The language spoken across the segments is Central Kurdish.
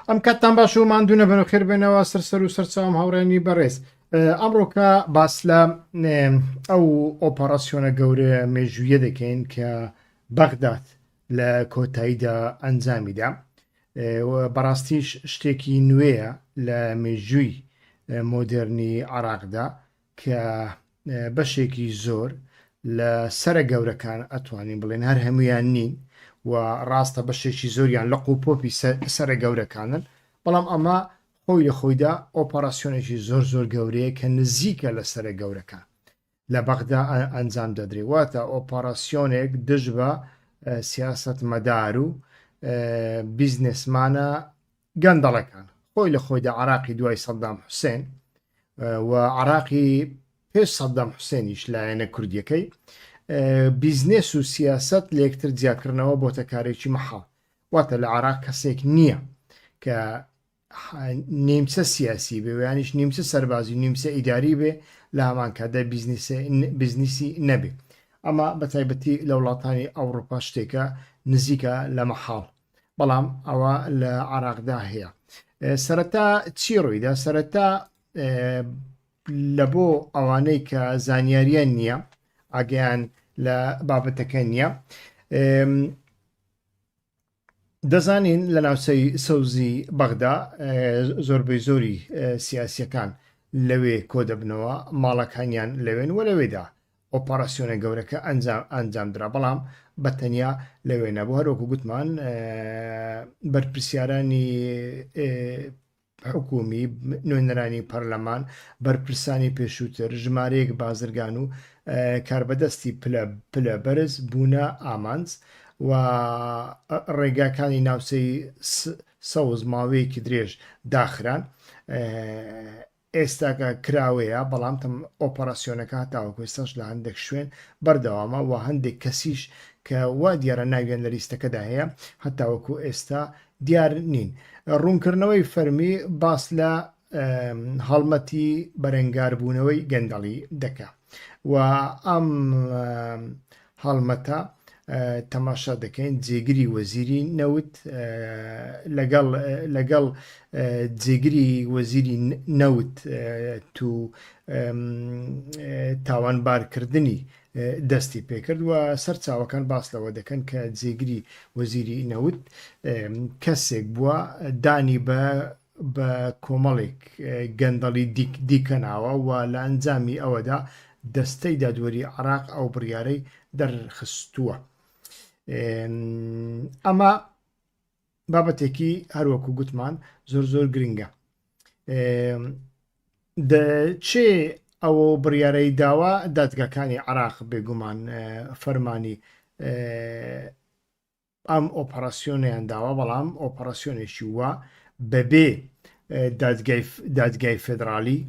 ئەم کاتتان باش و ماندوونە بن و خێر بێنەوە سەر و سەرچاوم هاوڕێنی بەڕێز ئەمڕۆکە باس لە ئەو ئۆپەراسیۆنە گەورە مێژوویە دەکەین کە بەغداد لە کۆتاییدا ئەنجامیدا بەڕاستیش شتێکی نوێیە لە مێژووی مۆدررنی عراقدا کە بەشێکی زۆر لە سرە گەورەکان ئەتوانین بڵێن هەر هەمویان نین و ڕاستە بەشێکی زۆریان لە قوپۆپی سرە گەورەکانن بەڵام ئەمە خۆی لە خۆیدا ئۆپەراسیۆنێکی زۆر گەورەیە کە نزیکە لە سرە گەورەکان لە بەغدا ئەنجام دەدرێواتە ئۆپەراسیۆنێک دژ بە سیاست مەدار و بیزنسمانە گەندەڵەکان خۆی لە خۆیدا عراقی دوای سەدام حوسێن و عراقی پێش سەدام حوسێنیش لایەنە کوردیەکەی بیزنس و سیاست لە یەکتر جیاکردنەوە بۆتە کارێکی مەحاڵ واتە لە عراق کەسێک نییە کە نیمچە سیاسی بێ یانیش نیمچە سەربازی نیمچە ئیداری بێ لە هەمان کاتدا بیزنسی نەبێ ئەمە بە تایبەتی لە وڵاتانی ئەوروپا شتێکە نزیکە لە مەحاڵ بەڵام ئەوە لە عراقدا هەیە سەرەتا چی ڕوویدا سەرەتا لە بۆ ئەوانەی کە زانیاریان نییە ئاگیان لە بابەتەکە نییە دەزانین لە ناوچەی سەوزی بەغدا زۆربەی زۆری سیاسیەکان لەوێ کۆ دەبنەوە ماڵەکانیان لەوێن وە لەوێدا ئۆپەراسیۆنە گەورەکە ئەنجامدرا بەڵام بەتەنیا لەوێ نەبوو هەروەکو گوتمان بەرپرسیارانی حکومی نوێنەرانی پەرلەمان بەرپرسانی پێشووتر ژمارەیەک بازرگان و کاربەدەستی پلە بەرز بوونە ئامانج و ڕێگاکانی ناوچەی سەوز ماوەیەکی درێژ داخران ئێستاکە کراوەیە بەڵام تەم ئۆپەراسیۆنەکە هاتاوەکو ئێستاش لە هەندێک شوێن بەردەوامە و هەندێک کەسیش کە وا دیارە ناویان لە لیستەکەدا هەیە هەتاوەکو ئێستا دیار نین ڕوونکردنەوەی فەرمی باس لە هەڵمەتی بەرەنگاربوونەوەی گەندەڵی دەکا و ئەم هەڵمەتە تەماشا دەکەین جێگری وەزیری نەوت لەگەڵ جێگری وەزیری نەوت تو تاوانبارکردنی دەستی پێکرد و سەرچاوەکان باس لەوە دەکەن کە جێگری وەزیری نەوت کەسێک بووە دانی بە کۆمەڵێک گەندەڵی دیکەناوە و لە ئەنجامی ئەوەدا دەستەی دادوەری عراق ئەو بڕیارەی دەرخستووە ئەمە بابەتێکی هەروەکو گوتمان زۆر گرنگە چێ ئەوە بڕیارەی داوا دادگاکانی عراق بێگومان فەرمانی ئەم ئۆپەراسیۆنیان داوا بەڵام ئۆپەراسیۆنێکی وە بەبێ دادگای فێدرالی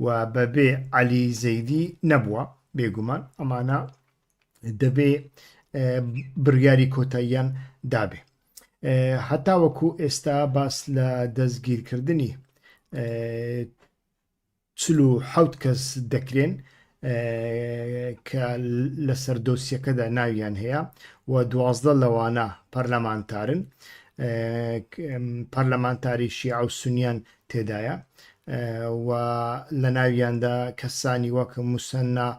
و بەبێ عەلی زەیدی نەبووە بێگومان ئەمانە دەبێ بڕیاری کۆتاییان دابێ هەتاوەکو ئێستا باس لە دەستگیرکردنی 47 کەس دەکرێن کە لەسەر دۆسیەکەدا ناویان هەیە و 12 لەوانە پەرلەمانتارن پەرلەمانتاری شیعە و سونیان تێدایە و لە ناویاندا کەسانی وەک موسەنا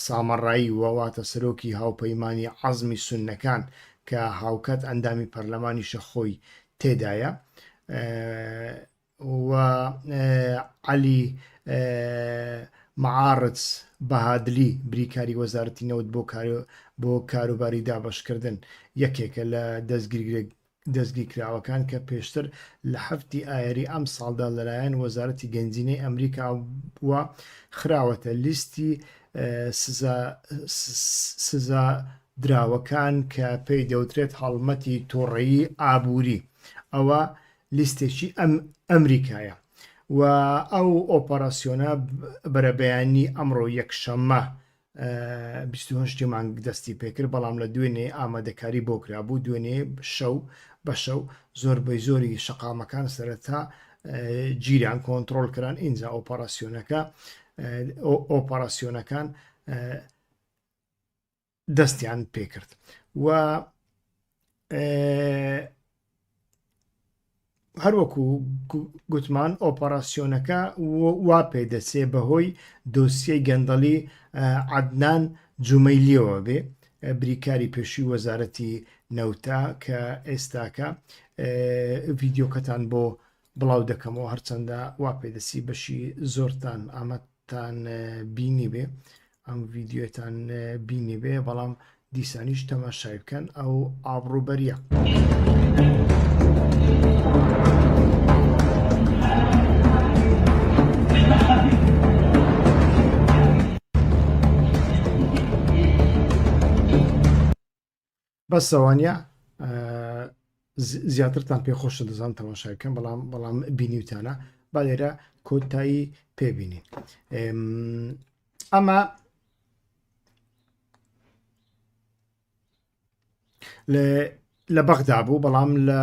سامەڕایی وەواتە سەرۆکی هاوپەیمانی عەزمی سوننەکان کە هاوکات ئەندامی پەرلەمانیشە خۆی تێدایە و عەلی مەعارج بەهادلی بریکاری وەزارەتی نەوت بۆ کاروباری دابەشکردن یەکێکە لە دەستگیرکراوەکان کە پێشتر لە 7 ئایاری ئەم ساڵدا لەلایەن وەزارەتی گەنجینەی ئەمریکا وە خراوەتە لیستی سزا دراوەکان کە پێی دەوترێت هەڵمەتی تۆڕەیی ئابووری ئەوە لیستێکی ئەمریکایە و ئەو ئۆپەراسیۆنە بەرەبەیانی ئەمڕۆ یەکشەممە 28 مانگ دەستی پێکرد بەڵام لە دوێنێ ئامادەکاری بۆ کرابوو دوێنێ شەو بە شەو زۆربەی زۆری شەقامەکان سەرەتا گیریان کۆنتڕۆڵ کران ئینجا ئۆپەراسیۆنەکان دەستیان پێکرد و هەروەکو گوتمان ئۆپەراسیۆنەکە وا پێدەچێ بەهۆی دۆسیەی گەندەڵی عەدنان جومەیلیەوە بێ بریکاری پێشووی وەزارەتی نەوتا کە ئێستاکە ڤیددیۆکەتان بۆ بڵاو دەکەمەوە هەرچەندە وا پێدەسی بەشی زۆرتان ئامەتان بینی بێ ئەم ڤیددیۆتان بینی بێ بەڵام دیسانیش تەماشای بکەن ئەو ئابڕوبەریە. بەسەوانە زیاترتان پێخۆشە دەزان تەماشای بکەن بەڵام بینیوتانە با لێرە کۆتایی پێبینین. ئەمە لە بەغدا بوو بەڵام لە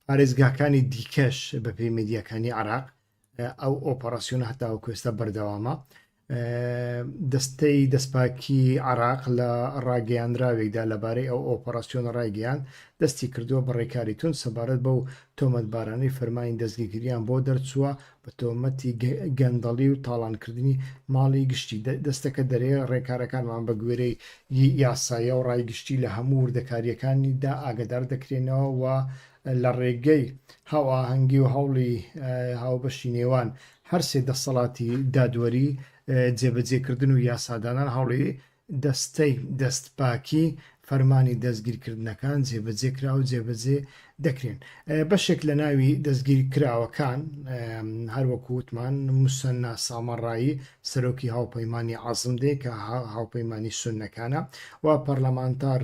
پارێزگاکانی دیکەش بە پێی مێدیەکانی عێراق ئەو ئۆپەراسیۆنە هەتاوە کوێستە بەردەوامە دەستەی دەستپاکی عێراق لە ڕاگەیاندراوێکدا لەبارەی ئەو ئۆپەراسیۆنە ڕایگەیان دەستی کردووە بە ڕێکاری تون سەبارەت بەو تۆمەتبارانەی فەرمانی دەستگیرکردیان بۆ دەرچووە بە تۆمەتی گەندەڵی و تاڵانکردنی ماڵی گشتی دەستەکە دەرێ ڕێکارەکانمان بە گوێرەی یاسایە و ڕایگشتی لە هەموو وردەکاریەکانیدا ئاگدار دەکرێنەوە و لە ڕێگەی هاوئاهەنگی و هەوڵی هاوبەشی نێوان هەر سێ دەسەڵاتی دادوەری جێبەجێکردن و یاسادانان هەوڵی دەستەی دەستپاکی فەرمانی دەستگیرکردنەکان جێبەجێکرا و جێبەجێ دەکرێن بەشێک لە ناوی دەستگیرکراوەکان هەروەکو وتمان موسەنا سامەڕایی سەرۆکی هاوپەیمانی عەزم دێ کە هاوپەیمانی سوننەکانە و پەرلەمانتار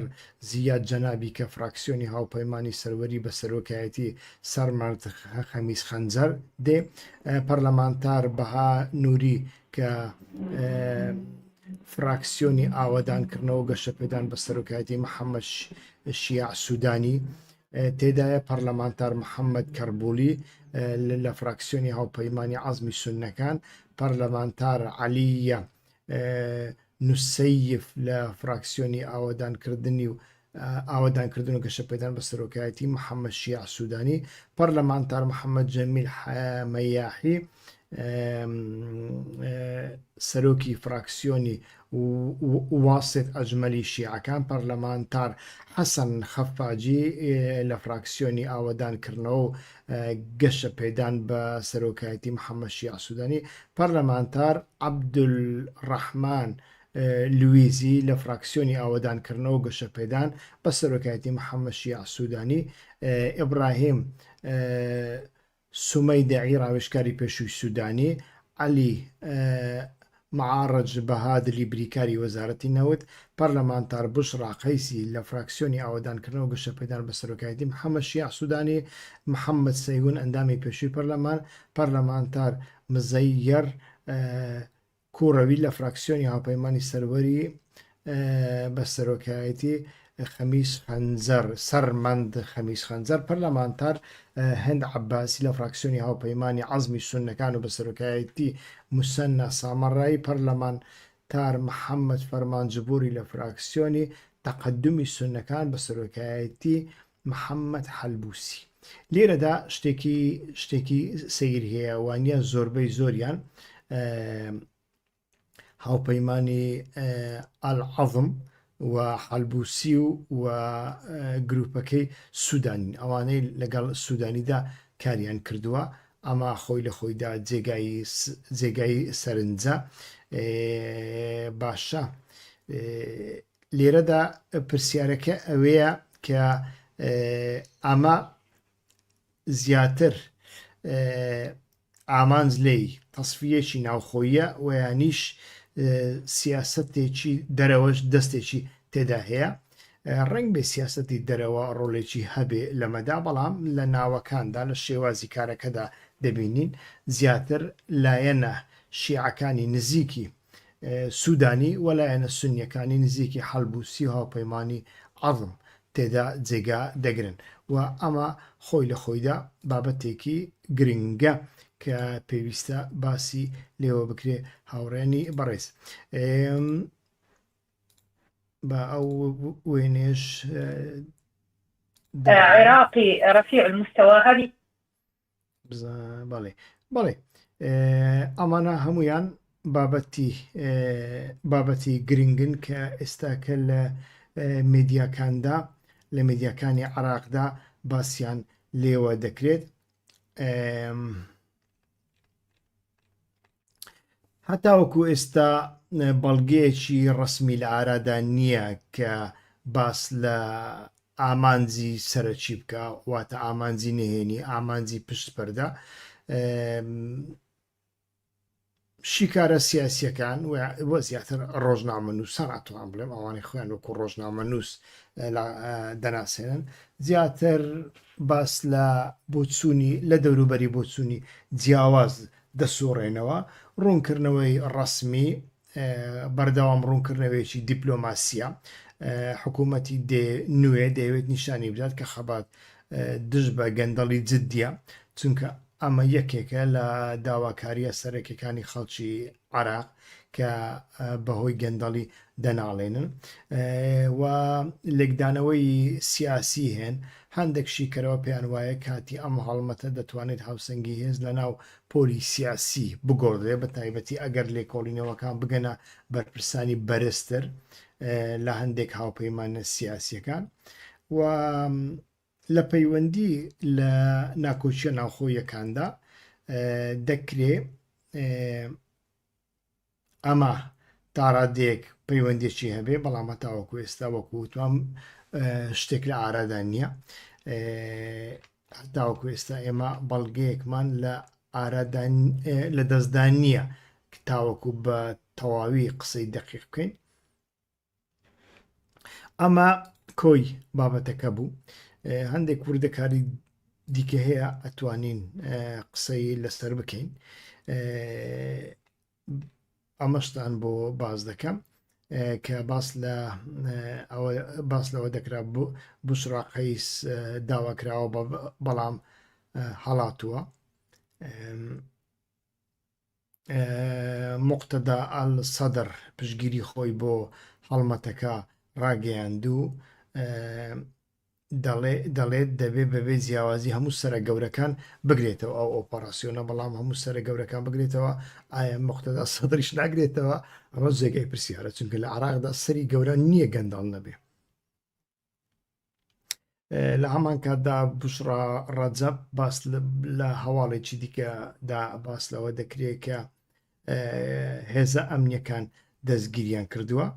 زیاد جەنابی کە فراکسیۆنی هاوپەیمانی سەروەری بە سەرۆکایەتی سەرمەرد خەمیس خەنجەر دێ پەرلەمانتار بەها نووری کە فراکسیۆنی ئاوەدانکردنەوە گەشەپێدان بە سەرۆکایەتی محەممەد شیع سوودانی تێدایە پەرلەمانتار محەممەد کەربولی لە فراکسیۆنی هاوپەیمانی عەزمی سوننەکان پەرلەمانتار عەلیە نوسەیف لە فراکسیۆنی ئاوەدانکردنی و ئاوەدانکردن و گەشەپێدان بە سەرۆکایەتی محەممەد شیع سوودانی پەرلەمانتار محەممەد جەمیل مەیاحی سەرۆکی فراکسیۆنی واسێت ئەجمەلی شیعەکان پەرلەمانتار حەسەن خەفاجی لە فراکسیۆنی ئاوەدانکردنەوە و گەشە پێدان بە سەرۆکایەتی محەممەد شیع سوودانی پەرلەمانتار عەبدولڕەحمان لویزی لە فراکسیۆنی ئاوەدانکردنەوە و گەشەپێدان بە سەرۆکایەتی محەممەد شیع سوودانی ئیبراهیم سومەی داعی ڕاوێژکاری پێشووی سوودانی عەلی معارج بەهادلی بریکاری وەزارەتی نەوت پەرلەمانتار بوشڕا قەیسی لە فراکسیۆنی ئاوەدانکردنەوە گەشەپێدان بە سەرۆکایەتی محەممەد شیع سوودانی محەممەد سەیهون ئەندامی پێشووی پەرلەمان پەرلەمانتار مزەیەر کوڕەوی لە فراکسیۆنی هاوپەیمانی سەروەری بە سەرۆکایەتی خەمیس خەنجەر سەرمەند خەمیس خەنجەر پەرلەمانتار هەند عەباسی لە فراکسیۆنی هاوپەیمانی عەزمی سوننەکان و بە سەرۆکایەتی موسەنا سامەڕایی پەرلەمانتار محەممەد فەرمانجبوری لە فراکسیۆنی تەقەدومی سوننەکان بە سەرۆکایەتی محەممەد حەلبووسی لێرەدا شتێکی سەیر هەیە وانە زۆربەی زۆریان هاوپەیمانی ئەلعەزم و حەلبووسی و گروپەکەی سوودانی ئەوانەی لەگەڵ سوودانیدا کاریان کردووە ئەمە خۆی لە خۆیدا جێگای سەرنجە باشە لێرەدا پرسیارەکە ئەوەیە کە ئەمە زیاتر ئامانج لێی تەسفیەکی ناوخۆیە و یانیش سیاسەتێکی دەرەوەش دەستێکی تێدا هەیە ڕنگ بێ سیاسەتی دەرەوە ڕۆڵێکی هەبێ لەمەدا بەڵام لە ناوەکاندا لە شێوازی کارەکەدا دەبینین زیاتر لایەنە شیعەکانی نزیکی سوودانی وەلایەنە سونیەکانی نزیکی حەلبووسی هاوپەیمانی عەزم تێدا جێگا دەگرن و ئەمە خۆی لە خۆیدا بابەتێکی گرنگە کە پێویستە باسی لێوە بکرێ هاوڕێنی بەڕێز بە ئەو وێنێش دەڵێ عراقي رفيع المستوى هذه. بەڵێ بەڵێ ئەمانە هەمویان بابەتی گرنگن کە ئێستاکە لە مێدیاکاندا لە مێدیاکانی عراقدا باسییان لێوە دەکرێت. هەتاوەکو ئێستا بەڵگەیەکی ڕسمی لە ئارادا نییە کە باس لە ئامانجی سەرچی بکە، واتە ئامانجی نهێنی ئامانجی پشتپەردا. شیکارە سیاسیەکان وە زیاتر ڕۆژنامەنووسان ئاتوان بڵێم ئەوانەی خۆیان وەکو ڕۆژنامەنووس دەناسێنن زیاتر باس لە بۆچوونی لە دەوروبەری بۆچوونی جیاواز دەسوڕێنەوە، ڕوونکردنەوەی ڕسمی بەردەوام ڕوونکردنەوەیکی دیپلۆماسیە. حکوومەتی نوێ دەیەوێت نیشانی بدات کە خەبات دژ بە گەندەڵی جددیە، چونکە ئەمە یەکێکە لە داواکاریە سەرەکیەکانی خەڵکی عراق کە بەهۆی گەندەڵی دەناڵێنن و لێکدانەوەی سیاسی هێن. هەندێک شیکەرەوە پێیان وایە کاتی ئەم هەڵمەتە دەتوانێت هاوسەنگی هێز لە ناو پۆلی سیاسی بگۆڕێ، بە تایبەتی ئەگەر لێکۆڵینەوەکان بگەنە بەرپرسانی بەرزتر لە هەندێک هاوپەیمانە سیاسیەکان و لە پەیوەندی لە ناکۆچیە ناوخۆیەکاندا دەکرێ ئەمە تاڕادێک پەیوەندێکی هەبێ، بەڵام هەتاوەکو ئێستا وەکو وتوام شتێک لە ئارادا نییە. هەتاوەکو ئێستا ئێمە بەڵگەیەکمان لە دەستدان نییە تاوەکو بە تەواوی قسەی دەقیق بکەین. ئەمە کۆی بابەتەکە بوو. هەندێک وردەکاری دیکە هەیە ئەتوانین قسەی لەسەر بکەین. ئەمەشتان بۆ باز دەکەم کە باس لەوە دەکرا بوشڕا قەیس داواکراوە بەڵام هەڵاتووە. موقتەدا ئەل-سەدر پشگیری خۆی بۆ هەڵمەتەکە ڕاگەیاندوو، دەڵێت دەبێت بەبێ جیاوازی هەموو سەرە گەورەکان بگرێتەوە ئەو ئۆپەراسیۆنە، بەڵام هەموو سەرە گەورەکان بگرێتەوە ئایا موقتەدا سەدریش ناگرێتەوە؟ ئەمە جێگەی پرسیارە، چونکە لە عراقدا سەری گەورە نییە گەندەڵ نەبێ. لە هەمان کاتدا بوشڕا ڕەجەب باس لە هەواڵێکی دیکەدا باس لەوە دەکرێت کە هێزە ئەمنیەکان دەستگیریان کردووە.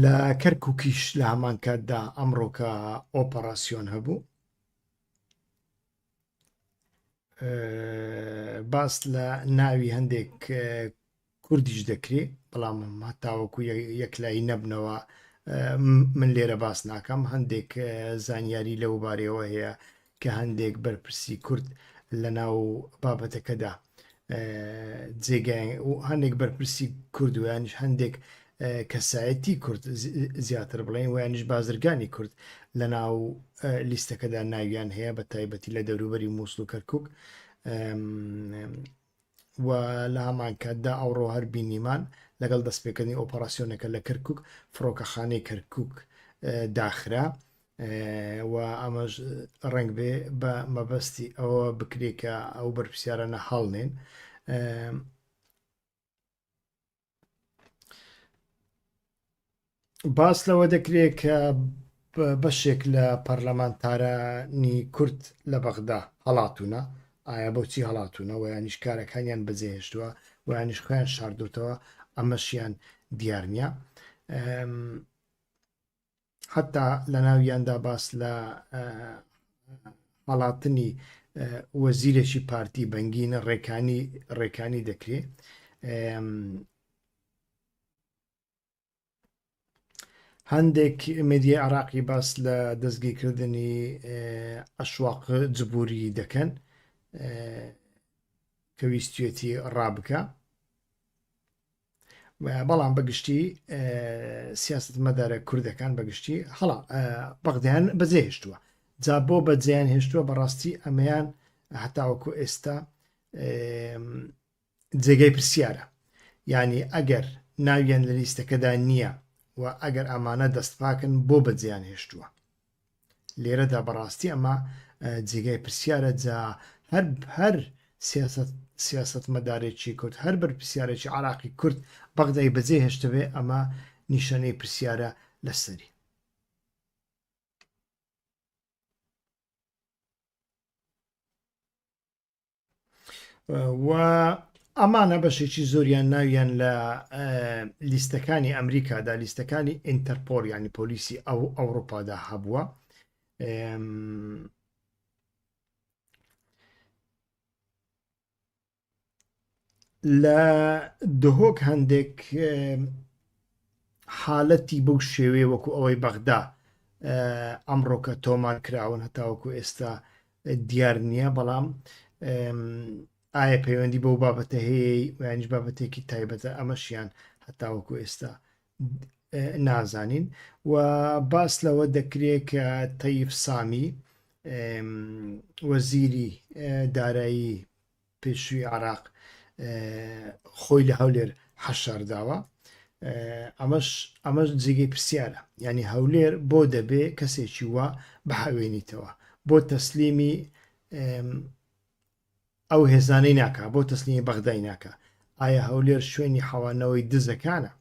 لە کەرکووکیش لە هەمان کاتدا ئەمڕۆکە ئۆپەراسیۆن هەبوو. باس لە ناوی هەندێک کوردیش دەکرێت، بەڵام هەتاوەکو یەکلایی نەبنەوە من لێرە باس ناکەم. هەندێک زانیاری لەو بارەوە هەیە کە هەندێک بەرپرسی کورد لە ناو بابەتەکەدا جێگای هەندێک بەرپرسی کورد و یانیش هەندێک کەسایەتی کورد زیاتر بڵێن و یانیش بازرگانی کورد لە ناو لیستەکەدا ناویان هەیە، بە تایبەتی لە دەوروبەری مووسڵ و کەرکووک. و لە هەمان کاتدا ئەوڕۆ هەر بینیمان لەگەڵ دەستپێکردنی ئۆپەراسیۆنەکە لە کەرکووک فڕۆکەخانەی کەرکووک داخرا و ئەمەش ڕەنگ بێ بە مەبەستی ئەوە بکرێت کە ئەو بەرپرسیارانە هەڵنێن. باس لەوە دەکرێت کە بەشێک لە پەرلەمانتارانی کورد لە بەغدا هەڵاتونە. ئایا بۆچی هەڵاتونە؟ و یانیش کارەکانیان بەجێهێشتووە و یانیش خۆیان شاردوتەوە، ئەمەشیان دیار نییە. حتا لە ناویاندا باس لە هەڵاتنی وەزیرێکی پارتی بەنگینە ڕێکانی دەکرێت. هەندێک مێدیای عراقی باس لە دەستگیرکردنی ئەشواق جبووری دەکەن کە ویستوێتی ڕابکە، بەڵام بەگشتی سیاست مەدارە کوردەکان بەگشتی بەغدایان بەجێهێشتووە. جا بۆ بەجێیان هێشتووە بەڕاستی ئەمەیان هەتاوەکو ئێستا جێگەی پرسیارە. یعنی ئەگەر ناویان لە لیستەکەدا نییە و ئەگەر ئەمانە دەستپاکن بۆ بەجیان هێشتووە لێرەدا بەڕاستی ئەمە جێگای پرسیارە جا هەر سیاست مەدارێکی کورد هەر بەر پرسیارێکی عراقی کورد بەغدای بەجێ هێشتەوێ ئەمە نیشانەی پرسیارە لەسەری و ئەمانە بەشێکی زۆریان ناویان لە لیستەکانی ئەمریکادا لیستەکانی ئینتەرپۆل ینی پۆلیسی ئەو ئەوروپادا هەبووە لە دهۆک هەندێک حالەتی بەو شێوەیە وەکو ئەوەی بەغدا ئەمڕۆکە تۆمار کراون هەتاوەکو ئێستا دیار نییە بەڵام ئایا پەیوەندی بەو بابەتە هەیە یانیش بابەتێکی تایبەتە ئەمەشیان هەتاوەکو ئێستا نازانین و باس لەوە دەکرێت کە تەیب سامی وەزیری دارایی پێشووی عراق خۆی لە هەولێر حەشارداوە ئەمەش جێگەی پرسیارە ینی هەولێر بۆ دەبێ کەسێکی وە بەهاوێنیتەوە بۆ تەسلیمی ئەو هێزانەی ناکە بۆ تەسلیمی بەغدای ناکە ئایا هەولێر شوێنی حەوانەوەی دزەکانە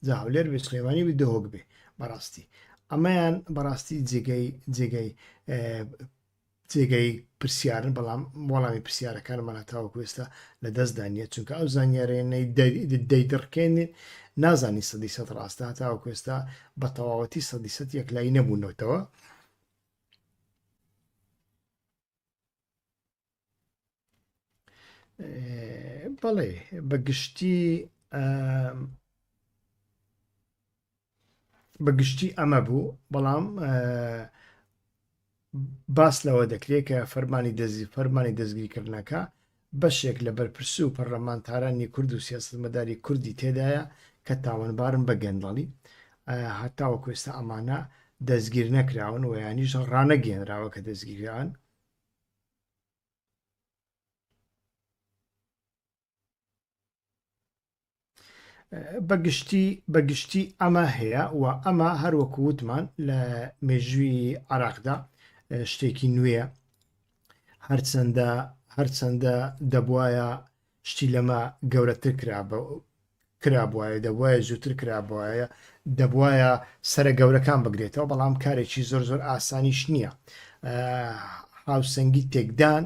جا هەولێر بێ سلێمانی بە دهۆک بێ بەڕاستی ئەمەیان بەڕاستی جێگەی پرسیارن بەڵام وەڵامی پرسیارەکانمان هەتاوەکو ئێستا لە دەستدانە چونکە ئەو زانیارێنەی دەیدڕکێنێ نازانی 100% ڕاستە هەتاوەکو ئێستا بە تەواوەتی 100% یەکلایی نەبوونەوەتەوە بەڵێ بەگشتی ئەمە بوو بەڵام باس لەوە دەکرێت کە فەرمانی دەستگیرکردنەکە بەشێک لە بەرپرسی و پەرلەمانتارانی کورد و سیاسەتمەداری کوردی تێدایە کە تاوانبارن بە گەندەڵی هەتاوەکو ئێستا ئەمانە دەستگیر نەکراون و یانیش ڕانەگەێنراوە کە دەستگیران بەگشتی ئەمە هەیە و ئەمە هەروەکو وتمان لە مێژووی عراقدا شتێکی نوێە هەرچەندە دەبواە شتی لەمە گەورەتر کرابواە دەبواە زووتر کرابواە دەبواە سرە گەورەکان بگرێتەوە بەڵام کارێکی زۆر ئاسانیش نییە هاوسەنگی تێکدان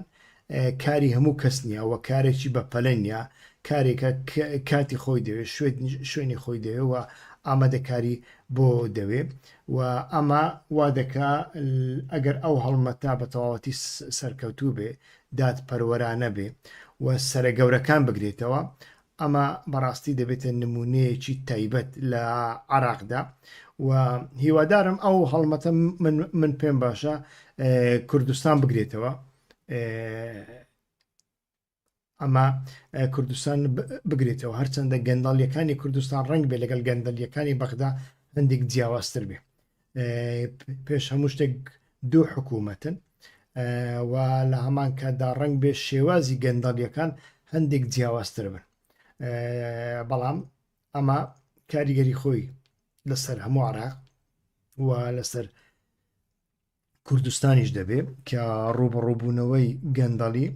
کاری هەموو کەس نییە و کارێکی بەپەلە نییە کارێکە کاتی خۆی دەوێت شوێنی خۆی دەوێت و ئامادەکاری بۆ دەوێت و ئەمە وا دەکا ئەگەر ئەو هەڵمەتا بە تەواوەتی سەرکەوتوو بێ داد پەروەرانە بێ و سرە گەورەکان بگرێتەوە ئەمە بەڕاستی دەبێتە نمونەیەکی تایبەت لە عراقدا و هیوادارم ئەو هەڵمەتە من پێم باشە کوردستان بگرێتەوە ئەمە کوردستان بگرێتەوە هەرچەندە گەنداڵیەکانی کوردستان ڕنگ بێ لەگەڵ گەندەلیەکانی بەغدا هەندێک جیاوازتر بێ پێش هەموو شتێک دوو حکوومەتن و لە هەمان کاتدا ڕنگ بێ شێوازی گەنداڵیەکان هەندێک جیاوازتر بن بەڵام ئەمە کاریگەری خۆی لەسەر هەموو عراق و لەسەر کوردستانیش دەبێ کە ڕوبەڕووبوونەوەی گەندەڵی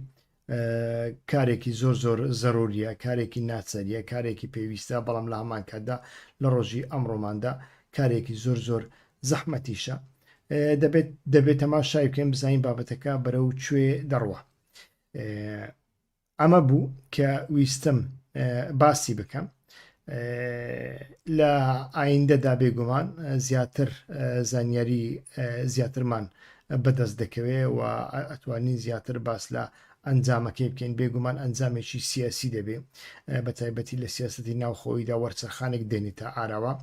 کارێکی زۆر زەروریە کارێکی ناچەریە کارێکی پێویستە بەڵام لە هەمان کاتدا لە ڕۆژی ئەمڕۆماندا کارێکی زۆر زەحمەتیشە دەبێت تەماشای بکەین بزانین بابەتەکە بەرەو کوێ دەڕوە ئەمە بوو کە ویستم باسی بکەم لە ئایندەدا بێگومان زیاتر زانیاری زیاترمان بەدەست دەکەوێت و ئەتوانین زیاتر باس لە ئەنجامەکەی بکەین بێگومان ئەنجامێکی سیاسی دەبێ بە تایبەتی لە سیاسەتی ناوخۆیدا وەرچەرخانێک دێنێتە ئاراوە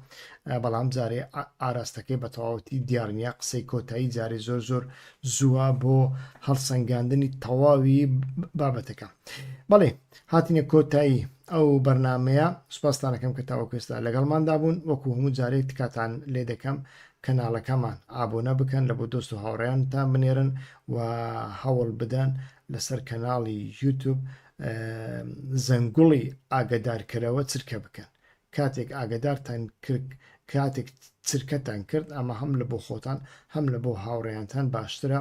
بەڵام جارێ ئاراستەکەی بە تەواوەتی دیارنیە قسەی کۆتایی جارێ زۆر زووە بۆ هەڵسەنگاندنی تەواوی بابەتەکە بەڵێ هاتینە کۆتایی ئەو بەرنمەیە سوپاسدانەکەم کە تاوەکوێستا لەگەڵماندا بوون وەکو هەموو جارێک تکاتان لێ دەکەم کەناڵەکەمان ئابۆنە بکەن لە بۆ دۆست و هاوڕێیانتان بنێرن و هەوڵ بدەن لەسەر کەناڵی یوتیوب زەنگوڵی ئاگدارکەرەوە چرکە بکەن کاتێک ئاگدارتان کرد کاتێک چرکەتان کرد ئەمە هەم لە بۆ خۆتان هەم لە بۆ هاوڕێیانتان باشترە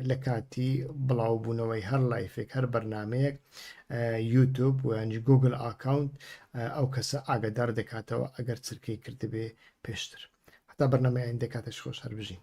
لە کاتی بڵاوبوونەوەی هەر لایفێک هەر بەرنمەیەک یوتوب و ینی گوگل ئاکاونت ئەو کەسە ئاگدار دەکاتەوە ئەگەر چرکەی کردبێ پێشتر هەتا بەرنمە ئەین دەکاتش خۆش هەر بژین.